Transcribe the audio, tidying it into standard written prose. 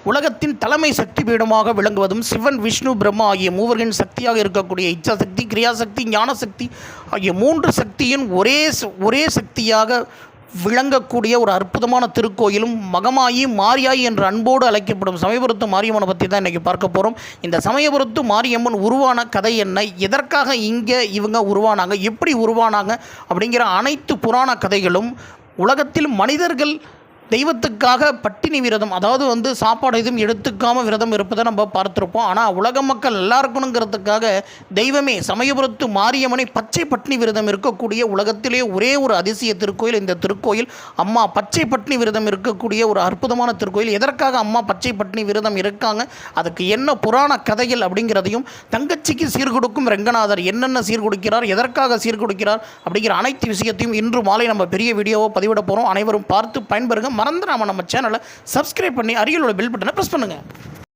உலகத்தின் தலைமை சக்தி பீடமாக விளங்குவதும் சிவன், விஷ்ணு, பிரம்மா ஆகிய மூவர்களின் சக்தியாக இருக்கக்கூடிய இச்சாசக்தி, கிரியாசக்தி, ஞானசக்தி ஆகிய மூன்று சக்தியின் ஒரே சக்தியாக விளங்கக்கூடிய ஒரு அற்புதமான திருக்கோயிலும் மகமாயி, மாரியாயி என்று அன்போடு அழைக்கப்படும் சமயபுரத்து மாரியம்மனை பற்றி தான் இன்றைக்கி பார்க்க போகிறோம். இந்த சமயபுரத்து மாரியம்மன் உருவான கதை என்ன, எதற்காக இங்கே இவங்க உருவானாங்க, எப்படி உருவானாங்க அப்படிங்கிற அனைத்து புராண கதைகளும், உலகத்தில் மனிதர்கள் தெய்வத்துக்காக பட்டினி விரதம், அதாவது சாப்பாடு எதுவும் எடுத்துக்காமல் விரதம் இருப்பதை நம்ம பார்த்துருப்போம். ஆனால் உலக மக்கள் நல்லா இருக்கணுங்கிறதுக்காக தெய்வமே சமயபுரத்து மாரியம்மனை பச்சை பட்டினி விரதம் இருக்கக்கூடிய உலகத்திலே ஒரே ஒரு அதிசய திருக்கோயில் இந்த திருக்கோயில். அம்மா பச்சை பட்டினி விரதம் இருக்கக்கூடிய ஒரு அற்புதமான திருக்கோயில். எதற்காக அம்மா பச்சை பட்டினி விரதம் இருக்காங்க, அதுக்கு என்ன புராண கதைகள் அப்படிங்கிறதையும், தங்கச்சிக்கு சீர்கொடுக்கும் ரங்கநாதர் என்னென்ன சீர்கொடுக்கிறார், எதற்காக சீர்கொடுக்கிறார் அப்படிங்கிற அனைத்து விஷயத்தையும் இன்று மாலை நம்ம பெரிய வீடியோவை பதிவிட போகிறோம். அனைவரும் பார்த்து பயன்பெறுங்க. மறந்துடாமல் நம்ம சேனலை சப்ஸ்கிரைப் பண்ணி அருகில் உள்ள பெல் பட்டனை ப்ரெஸ் பண்ணுங்கள்.